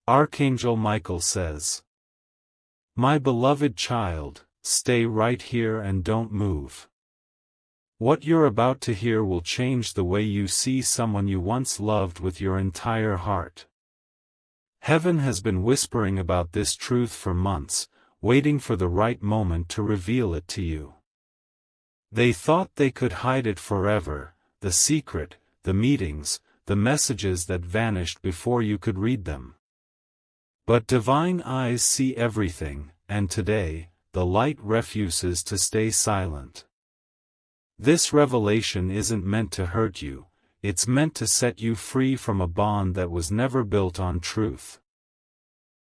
Archangel Michael says, "My beloved child, stay right here and don't move. What you're about to hear will change the way you see someone you once loved with your entire heart." Heaven has been whispering about this truth for months, waiting for the right moment to reveal it to you. They thought they could hide it forever, the secret, the meetings, the messages that vanished before you could read them. But divine eyes see everything, and today, the light refuses to stay silent. This revelation isn't meant to hurt you, it's meant to set you free from a bond that was never built on truth.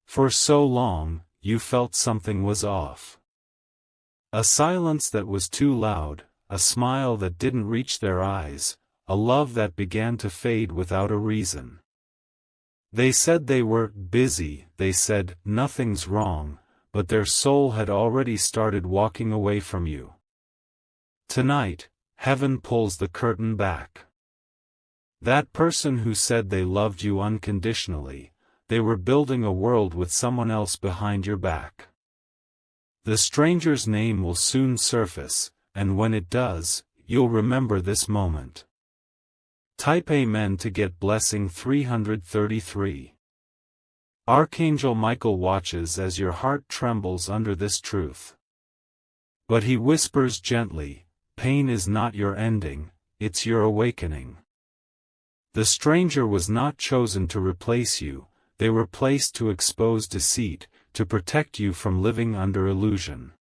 For so long, you felt something was off. A silence that was too loud, a smile that didn't reach their eyes, a love that began to fade without a reason. They said they were busy, they said nothing's wrong, but their soul had already started walking away from you. Tonight, heaven pulls the curtain back. That person who said they loved you unconditionally, they were building a world with someone else behind your back. The stranger's name will soon surface, and when it does, you'll remember this moment. Type Amen to get blessing 333. Archangel Michael watches as your heart trembles under this truth. But he whispers gently, pain is not your ending, it's your awakening. The stranger was not chosen to replace you, they were placed to expose deceit, to protect you from living under illusion.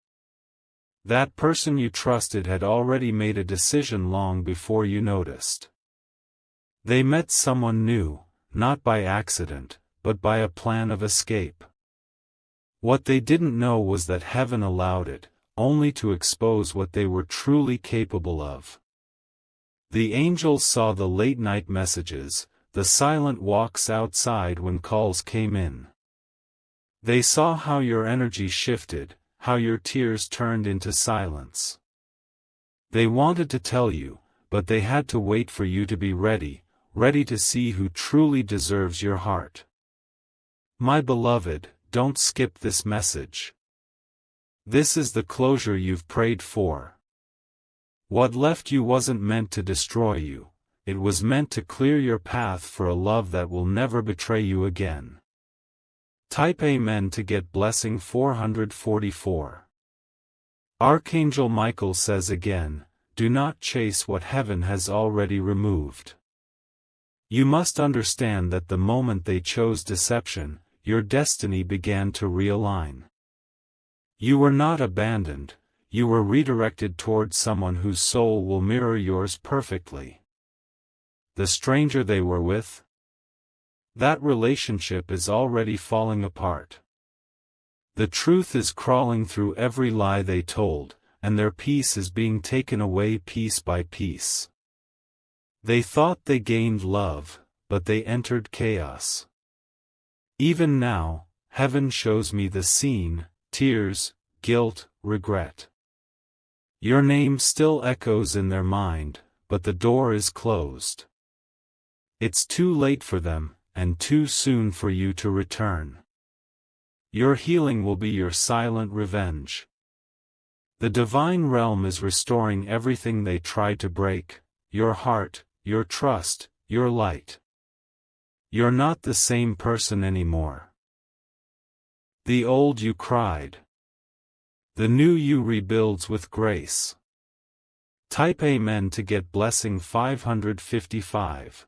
That person you trusted had already made a decision long before you noticed. They met someone new, not by accident, but by a plan of escape. What they didn't know was that heaven allowed it, only to expose what they were truly capable of. The angels saw the late-night messages, the silent walks outside when calls came in. They saw how your energy shifted, how your tears turned into silence. They wanted to tell you, but they had to wait for you to be ready to see who truly deserves your heart. My beloved, don't skip this message. This is the closure you've prayed for. What left you wasn't meant to destroy you, it was meant to clear your path for a love that will never betray you again. Type Amen to get blessing 444. Archangel Michael says again, do not chase what heaven has already removed. You must understand that the moment they chose deception, your destiny began to realign. You were not abandoned, you were redirected towards someone whose soul will mirror yours perfectly. The stranger they were with? That relationship is already falling apart. The truth is crawling through every lie they told, and their peace is being taken away piece by piece. They thought they gained love, but they entered chaos. Even now, heaven shows me the scene, tears, guilt, regret. Your name still echoes in their mind, but the door is closed. It's too late for them, and too soon for you to return. Your healing will be your silent revenge. The divine realm is restoring everything they tried to break, your heart, your trust, your light. You're not the same person anymore. The old you cried. The new you rebuilds with grace. Type Amen to get blessing 555.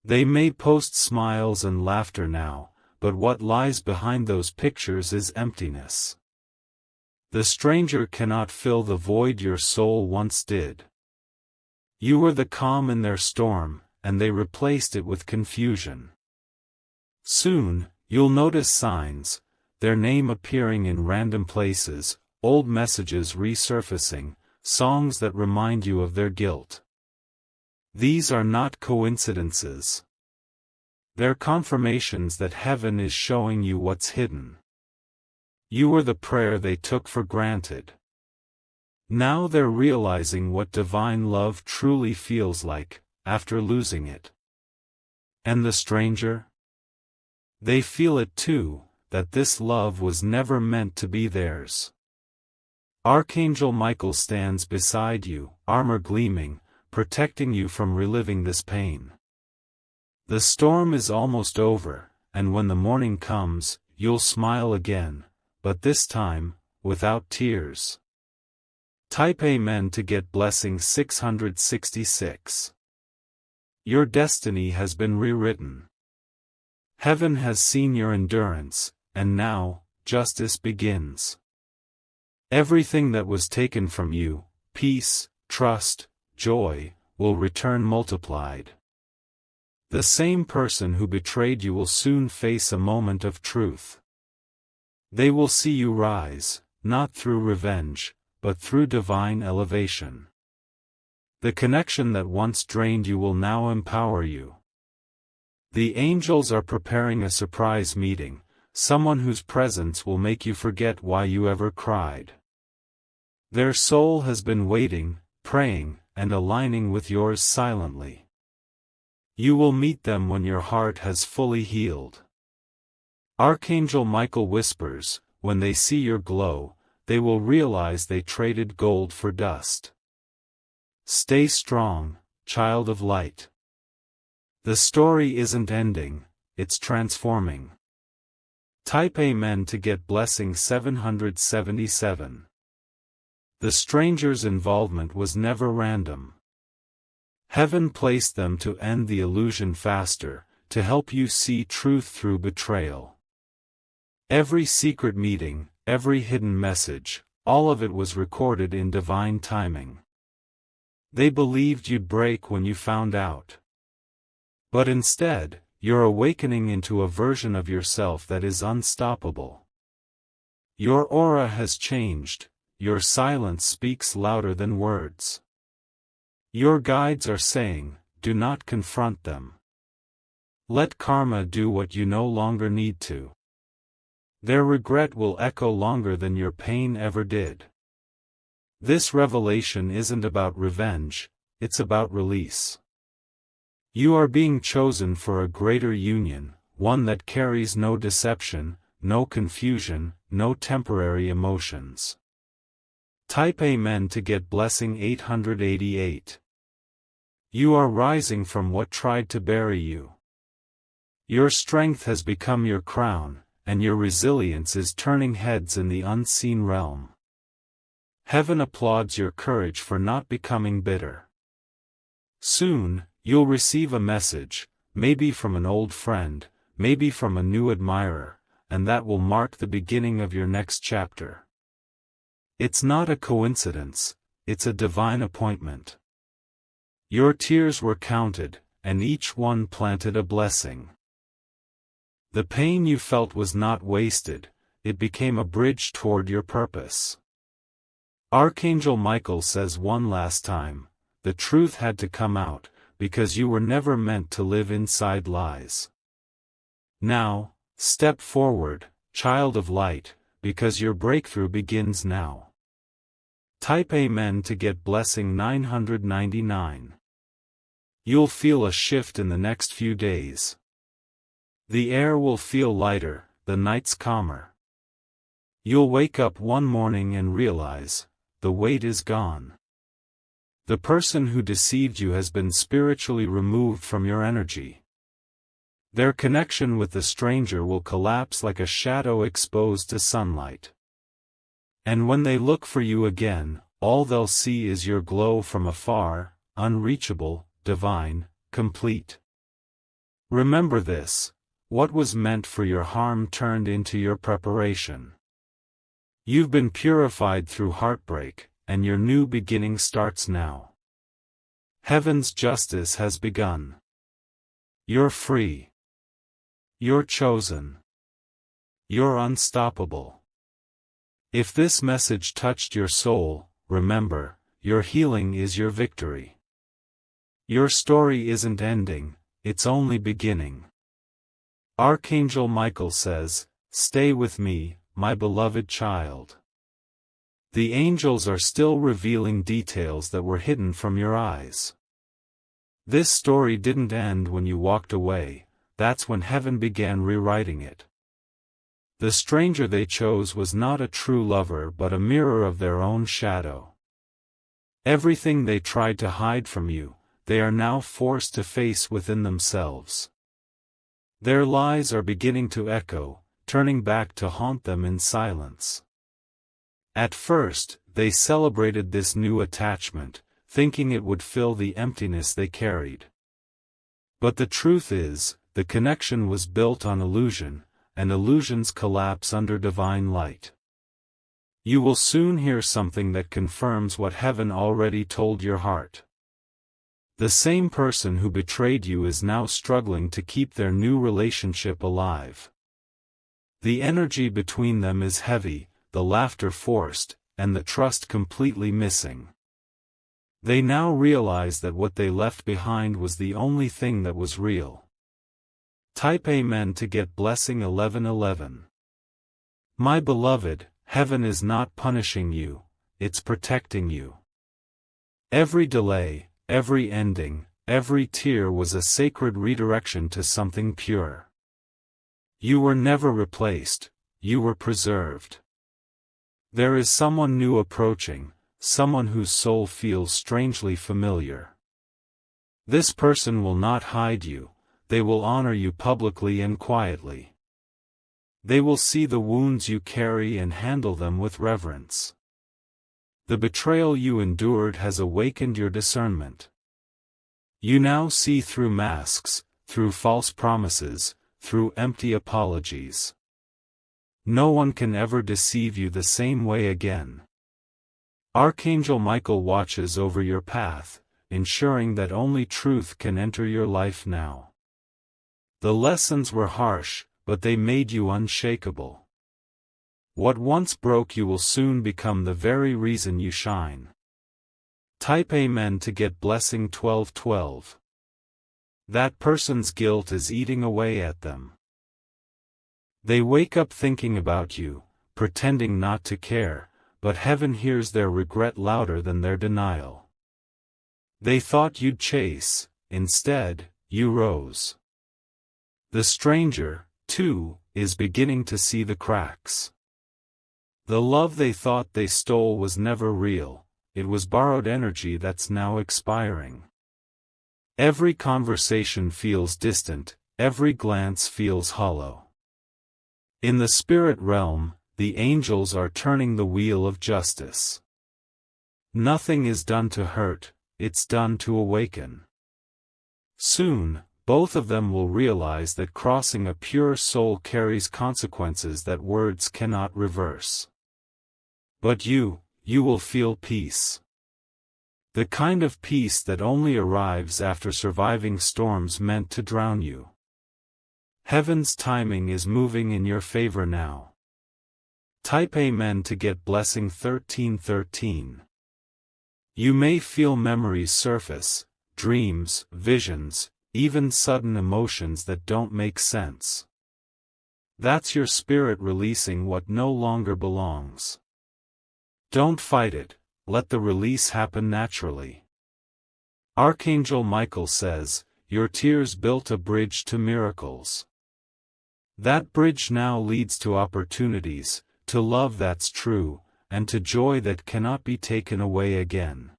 They may post smiles and laughter now, but what lies behind those pictures is emptiness. The stranger cannot fill the void your soul once did. You were the calm in their storm, and they replaced it with confusion. Soon, you'll notice signs, their name appearing in random places, old messages resurfacing, songs that remind you of their guilt. These are not coincidences. They're confirmations that heaven is showing you what's hidden. You were the prayer they took for granted. Now they're realizing what divine love truly feels like, after losing it. And the stranger? They feel it too, that this love was never meant to be theirs. Archangel Michael stands beside you, armor gleaming, protecting you from reliving this pain. The storm is almost over, and when the morning comes, you'll smile again, but this time, without tears. Type Amen to get blessing 666. Your destiny has been rewritten. Heaven has seen your endurance, and now, justice begins. Everything that was taken from you, peace, trust, joy, will return multiplied. The same person who betrayed you will soon face a moment of truth. They will see you rise, not through revenge, but through divine elevation. The connection that once drained you will now empower you. The angels are preparing a surprise meeting, someone whose presence will make you forget why you ever cried. Their soul has been waiting, praying, and aligning with yours silently. You will meet them when your heart has fully healed. Archangel Michael whispers, when they see your glow, they will realize they traded gold for dust. Stay strong, child of light. The story isn't ending, it's transforming. Type Amen to get blessing 777. The stranger's involvement was never random. Heaven placed them to end the illusion faster, to help you see truth through betrayal. Every secret meeting, every hidden message, all of it was recorded in divine timing. They believed you'd break when you found out. But instead, you're awakening into a version of yourself that is unstoppable. Your aura has changed, your silence speaks louder than words. Your guides are saying, do not confront them. Let karma do what you no longer need to. Their regret will echo longer than your pain ever did. This revelation isn't about revenge, it's about release. You are being chosen for a greater union, one that carries no deception, no confusion, no temporary emotions. Type Amen to get blessing 888. You are rising from what tried to bury you. Your strength has become your crown, and your resilience is turning heads in the unseen realm. Heaven applauds your courage for not becoming bitter. Soon, you'll receive a message, maybe from an old friend, maybe from a new admirer, and that will mark the beginning of your next chapter. It's not a coincidence, it's a divine appointment. Your tears were counted, and each one planted a blessing. The pain you felt was not wasted, it became a bridge toward your purpose. Archangel Michael says one last time, the truth had to come out, because you were never meant to live inside lies. Now, step forward, child of light, because your breakthrough begins now. Type Amen to get blessing 999. You'll feel a shift in the next few days. The air will feel lighter, the nights calmer. You'll wake up one morning and realize, the weight is gone. The person who deceived you has been spiritually removed from your energy. Their connection with the stranger will collapse like a shadow exposed to sunlight. And when they look for you again, all they'll see is your glow from afar, unreachable, divine, complete. Remember this, what was meant for your harm turned into your preparation. You've been purified through heartbreak, and your new beginning starts now. Heaven's justice has begun. You're free. You're chosen. You're unstoppable. If this message touched your soul, remember, your healing is your victory. Your story isn't ending, it's only beginning. Archangel Michael says, stay with me, my beloved child. The angels are still revealing details that were hidden from your eyes. This story didn't end when you walked away, that's when heaven began rewriting it. The stranger they chose was not a true lover but a mirror of their own shadow. Everything they tried to hide from you, they are now forced to face within themselves. Their lies are beginning to echo, turning back to haunt them in silence. At first, they celebrated this new attachment, thinking it would fill the emptiness they carried. But the truth is, the connection was built on illusion, and illusions collapse under divine light. You will soon hear something that confirms what heaven already told your heart. The same person who betrayed you is now struggling to keep their new relationship alive. The energy between them is heavy, the laughter forced, and the trust completely missing. They now realize that what they left behind was the only thing that was real. Type Amen to get blessing 1111. My beloved, heaven is not punishing you, it's protecting you. Every delay, every ending, every tear was a sacred redirection to something pure. You were never replaced, you were preserved. There is someone new approaching, someone whose soul feels strangely familiar. This person will not hide you, they will honor you publicly and quietly. They will see the wounds you carry and handle them with reverence. The betrayal you endured has awakened your discernment. You now see through masks, through false promises, through empty apologies. No one can ever deceive you the same way again. Archangel Michael watches over your path, ensuring that only truth can enter your life now. The lessons were harsh, but they made you unshakable. What once broke you will soon become the very reason you shine. Type Amen to get blessing 1212. That person's guilt is eating away at them. They wake up thinking about you, pretending not to care, but heaven hears their regret louder than their denial. They thought you'd chase, instead, you rose. The stranger, too, is beginning to see the cracks. The love they thought they stole was never real, it was borrowed energy that's now expiring. Every conversation feels distant, every glance feels hollow. In the spirit realm, the angels are turning the wheel of justice. Nothing is done to hurt, it's done to awaken. Soon, both of them will realize that crossing a pure soul carries consequences that words cannot reverse. But you will feel peace. The kind of peace that only arrives after surviving storms meant to drown you. Heaven's timing is moving in your favor now. Type Amen to get blessing 1313. You may feel memories surface, dreams, visions, even sudden emotions that don't make sense. That's your spirit releasing what no longer belongs. Don't fight it, let the release happen naturally. Archangel Michael says, your tears built a bridge to miracles. That bridge now leads to opportunities, to love that's true, and to joy that cannot be taken away again.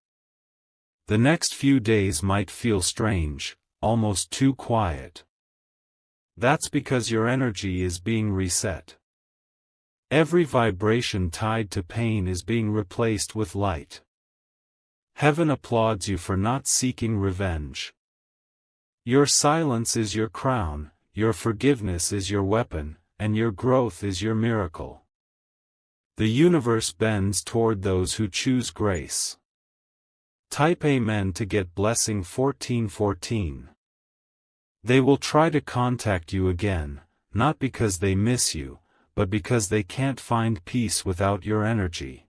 The next few days might feel strange, almost too quiet. That's because your energy is being reset. Every vibration tied to pain is being replaced with light. Heaven applauds you for not seeking revenge. Your silence is your crown, your forgiveness is your weapon, and your growth is your miracle. The universe bends toward those who choose grace. Type Amen to get blessing 1414. They will try to contact you again, not because they miss you, but because they can't find peace without your energy.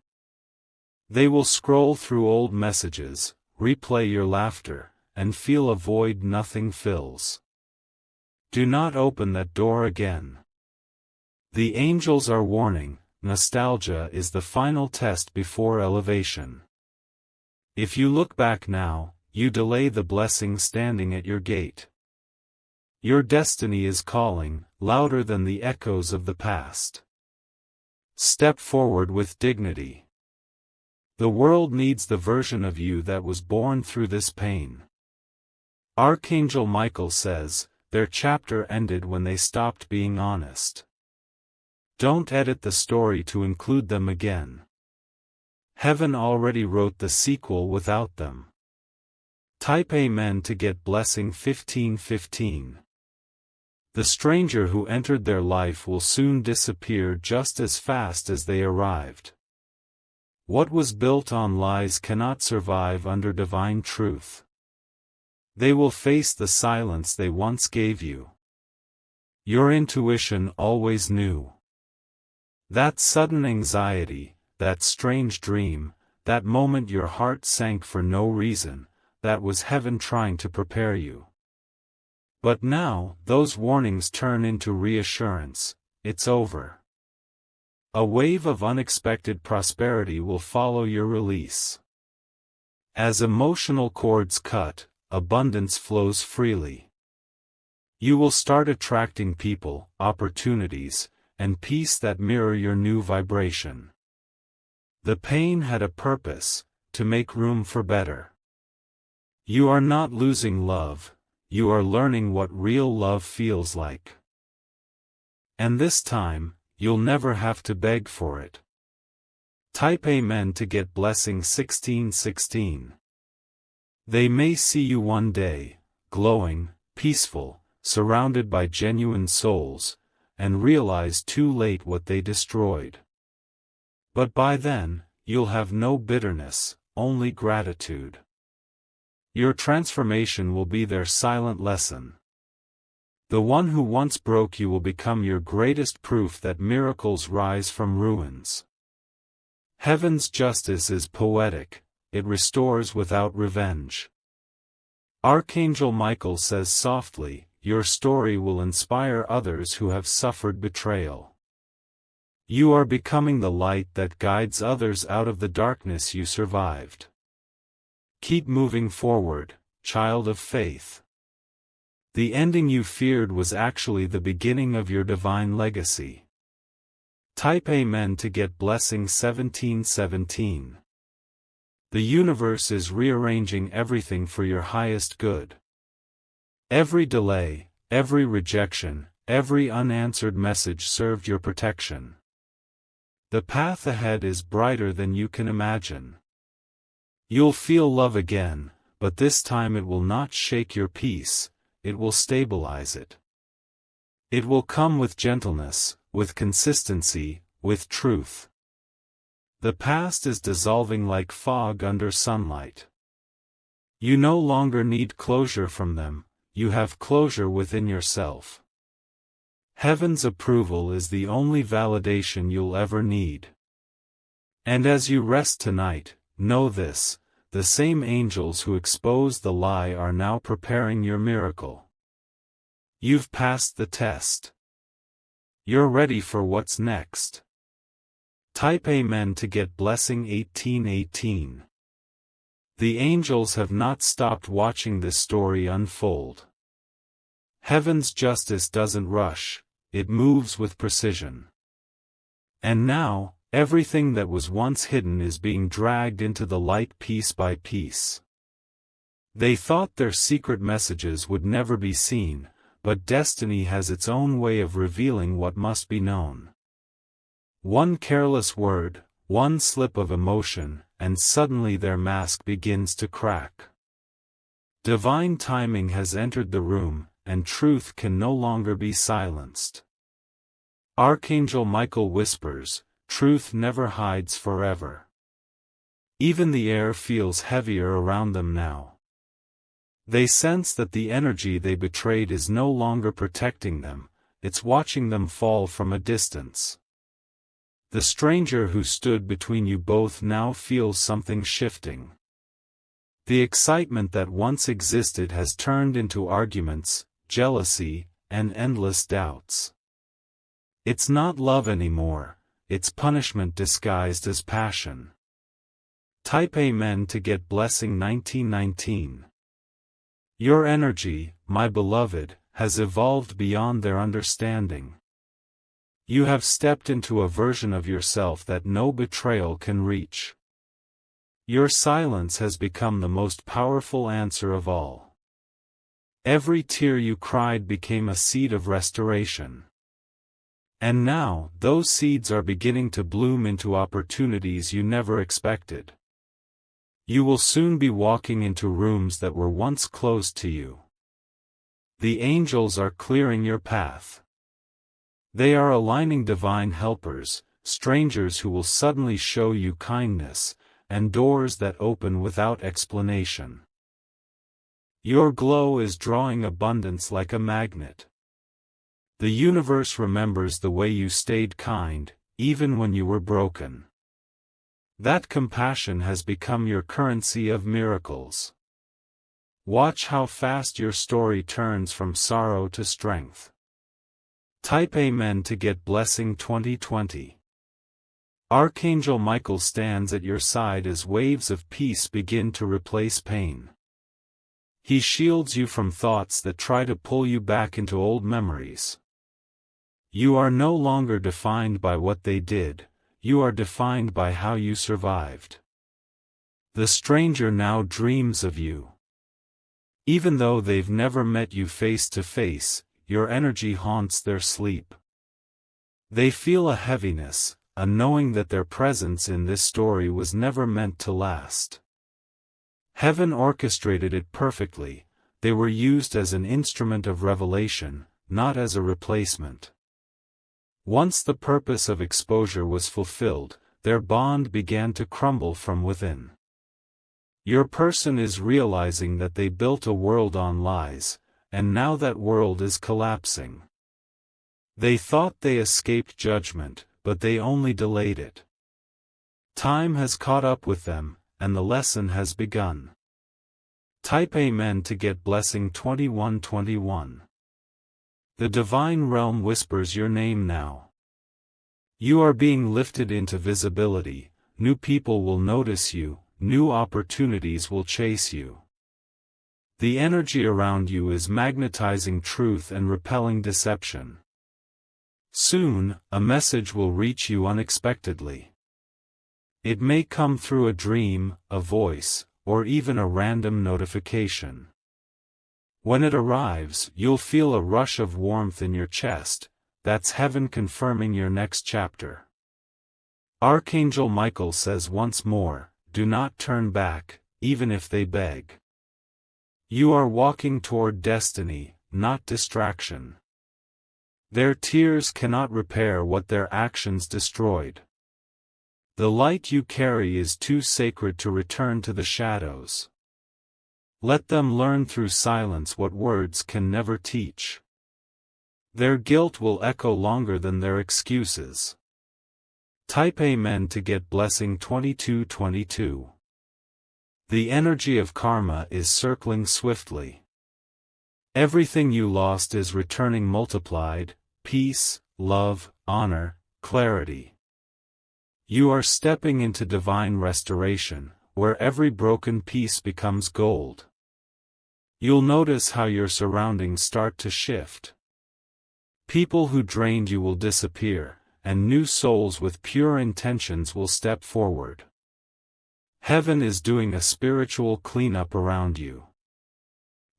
They will scroll through old messages, replay your laughter, and feel a void nothing fills. Do not open that door again. The angels are warning, nostalgia is the final test before elevation. If you look back now, you delay the blessing standing at your gate. Your destiny is calling, louder than the echoes of the past. Step forward with dignity. The world needs the version of you that was born through this pain. Archangel Michael says, their chapter ended when they stopped being honest. Don't edit the story to include them again. Heaven already wrote the sequel without them. Type Amen to get blessing 1515. The stranger who entered their life will soon disappear just as fast as they arrived. What was built on lies cannot survive under divine truth. They will face the silence they once gave you. Your intuition always knew. That sudden anxiety, that strange dream, that moment your heart sank for no reason, that was heaven trying to prepare you. But now, those warnings turn into reassurance. It's over. A wave of unexpected prosperity will follow your release. As emotional cords cut, abundance flows freely. You will start attracting people, opportunities, and peace that mirror your new vibration. The pain had a purpose, to make room for better. You are not losing love, you are learning what real love feels like. And this time, you'll never have to beg for it. Type Amen to get blessing 1616. They may see you one day, glowing, peaceful, surrounded by genuine souls, and realize too late what they destroyed. But by then, you'll have no bitterness, only gratitude. Your transformation will be their silent lesson. The one who once broke you will become your greatest proof that miracles rise from ruins. Heaven's justice is poetic, it restores without revenge. Archangel Michael says softly, your story will inspire others who have suffered betrayal. You are becoming the light that guides others out of the darkness you survived. Keep moving forward, child of faith. The ending you feared was actually the beginning of your divine legacy. Type Amen to get blessing 1717. The universe is rearranging everything for your highest good. Every delay, every rejection, every unanswered message served your protection. The path ahead is brighter than you can imagine. You'll feel love again, but this time it will not shake your peace, it will stabilize it. It will come with gentleness, with consistency, with truth. The past is dissolving like fog under sunlight. You no longer need closure from them, you have closure within yourself. Heaven's approval is the only validation you'll ever need. And as you rest tonight, know this, the same angels who exposed the lie are now preparing your miracle. You've passed the test. You're ready for what's next. Type Amen to get blessing 1818. The angels have not stopped watching this story unfold. Heaven's justice doesn't rush, it moves with precision. And now, everything that was once hidden is being dragged into the light piece by piece. They thought their secret messages would never be seen, but destiny has its own way of revealing what must be known. One careless word, one slip of emotion, and suddenly their mask begins to crack. Divine timing has entered the room, and truth can no longer be silenced. Archangel Michael whispers, truth never hides forever. Even the air feels heavier around them now. They sense that the energy they betrayed is no longer protecting them, it's watching them fall from a distance. The stranger who stood between you both now feels something shifting. The excitement that once existed has turned into arguments, jealousy, and endless doubts. It's not love anymore, it's punishment disguised as passion. Type Amen to get blessing 1919. Your energy, my beloved, has evolved beyond their understanding. You have stepped into a version of yourself that no betrayal can reach. Your silence has become the most powerful answer of all. Every tear you cried became a seed of restoration. And now, those seeds are beginning to bloom into opportunities you never expected. You will soon be walking into rooms that were once closed to you. The angels are clearing your path. They are aligning divine helpers, strangers who will suddenly show you kindness, and doors that open without explanation. Your glow is drawing abundance like a magnet. The universe remembers the way you stayed kind, even when you were broken. That compassion has become your currency of miracles. Watch how fast your story turns from sorrow to strength. Type Amen to get Blessing 2020. Archangel Michael stands at your side as waves of peace begin to replace pain. He shields you from thoughts that try to pull you back into old memories. You are no longer defined by what they did, you are defined by how you survived. The stranger now dreams of you. Even though they've never met you face to face, your energy haunts their sleep. They feel a heaviness, a knowing that their presence in this story was never meant to last. Heaven orchestrated it perfectly, they were used as an instrument of revelation, not as a replacement. Once the purpose of exposure was fulfilled, their bond began to crumble from within. Your person is realizing that they built a world on lies, and now that world is collapsing. They thought they escaped judgment, but they only delayed it. Time has caught up with them, and the lesson has begun. Type Amen to get Blessing 2121. The divine realm whispers your name now. You are being lifted into visibility, new people will notice you, new opportunities will chase you. The energy around you is magnetizing truth and repelling deception. Soon, a message will reach you unexpectedly. It may come through a dream, a voice, or even a random notification. When it arrives, you'll feel a rush of warmth in your chest, that's heaven confirming your next chapter. Archangel Michael says once more, do not turn back, even if they beg. You are walking toward destiny, not distraction. Their tears cannot repair what their actions destroyed. The light you carry is too sacred to return to the shadows. Let them learn through silence what words can never teach. Their guilt will echo longer than their excuses. Type Amen to get Blessing 2222. The energy of karma is circling swiftly. Everything you lost is returning multiplied, peace, love, honor, clarity. You are stepping into divine restoration, where every broken piece becomes gold. You'll notice how your surroundings start to shift. People who drained you will disappear, and new souls with pure intentions will step forward. Heaven is doing a spiritual cleanup around you.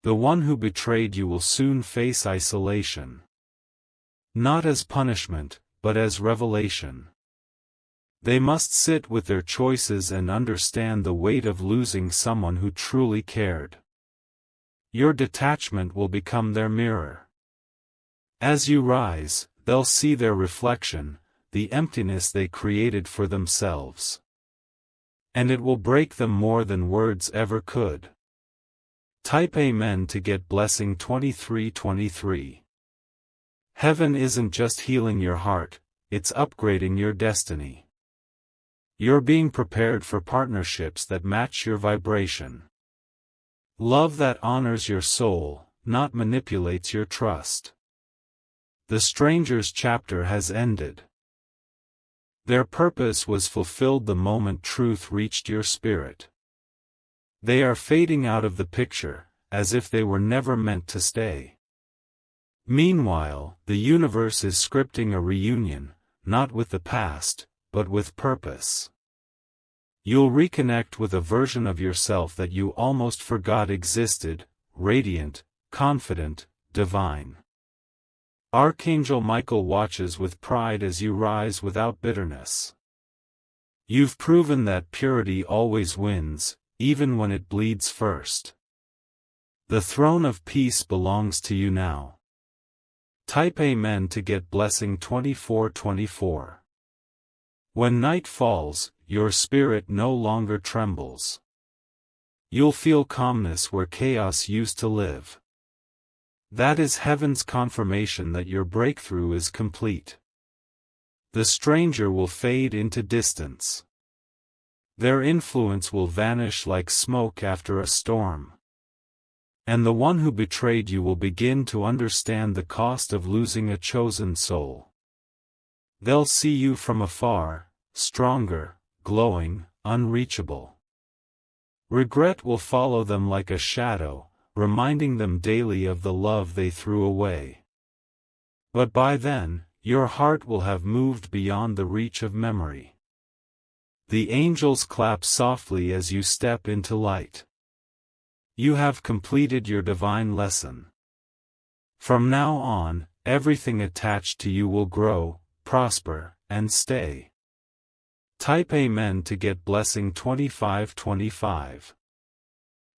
The one who betrayed you will soon face isolation. Not as punishment, but as revelation. They must sit with their choices and understand the weight of losing someone who truly cared. Your detachment will become their mirror. As you rise, they'll see their reflection, the emptiness they created for themselves. And it will break them more than words ever could. Type Amen to get Blessing 2323. Heaven isn't just healing your heart, it's upgrading your destiny. You're being prepared for partnerships that match your vibration. Love that honors your soul, not manipulates your trust. The stranger's chapter has ended. Their purpose was fulfilled the moment truth reached your spirit. They are fading out of the picture, as if they were never meant to stay. Meanwhile, the universe is scripting a reunion, not with the past, but with purpose. You'll reconnect with a version of yourself that you almost forgot existed, radiant, confident, divine. Archangel Michael watches with pride as you rise without bitterness. You've proven that purity always wins, even when it bleeds first. The throne of peace belongs to you now. Type Amen to get blessing 2424. When night falls, your spirit no longer trembles. You'll feel calmness where chaos used to live. That is heaven's confirmation that your breakthrough is complete. The stranger will fade into distance. Their influence will vanish like smoke after a storm. And the one who betrayed you will begin to understand the cost of losing a chosen soul. They'll see you from afar, stronger, glowing, unreachable. Regret will follow them like a shadow, reminding them daily of the love they threw away. But by then, your heart will have moved beyond the reach of memory. The angels clap softly as you step into light. You have completed your divine lesson. From now on, everything attached to you will grow, prosper, and stay. Type Amen to get blessing 2525.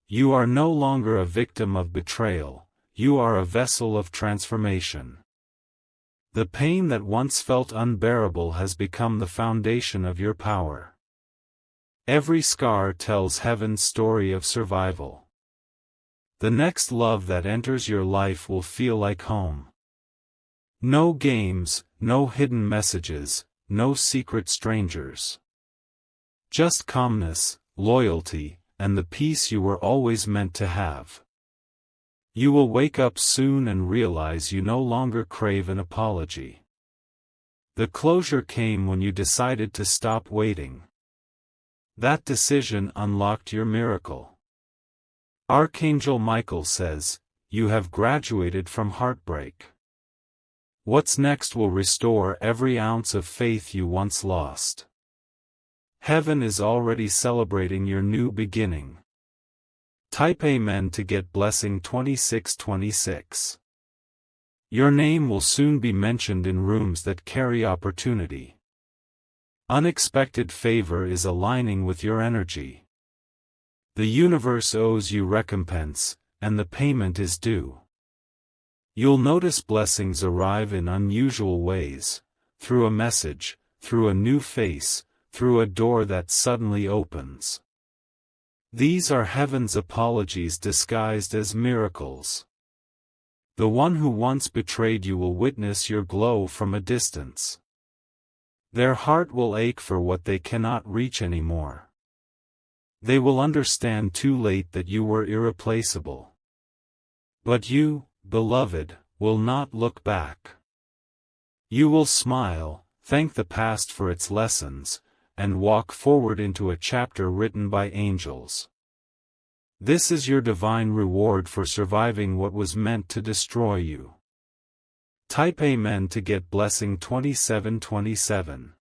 You are no longer a victim of betrayal, you are a vessel of transformation. The pain that once felt unbearable has become the foundation of your power. Every scar tells heaven's story of survival. The next love that enters your life will feel like home. No games, no hidden messages, no secret strangers. Just calmness, loyalty, and the peace you were always meant to have. You will wake up soon and realize you no longer crave an apology. The closure came when you decided to stop waiting. That decision unlocked your miracle. Archangel Michael says, you have graduated from heartbreak. What's next will restore every ounce of faith you once lost. Heaven is already celebrating your new beginning. Type Amen to get blessing 2626. Your name will soon be mentioned in rooms that carry opportunity. Unexpected favor is aligning with your energy. The universe owes you recompense, and the payment is due. You'll notice blessings arrive in unusual ways, through a message, through a new face, through a door that suddenly opens. These are heaven's apologies disguised as miracles. The one who once betrayed you will witness your glow from a distance. Their heart will ache for what they cannot reach anymore. They will understand too late that you were irreplaceable. But you, beloved, will not look back. You will smile, thank the past for its lessons, and walk forward into a chapter written by angels. This is your divine reward for surviving what was meant to destroy you. Type Amen to get blessing 2727.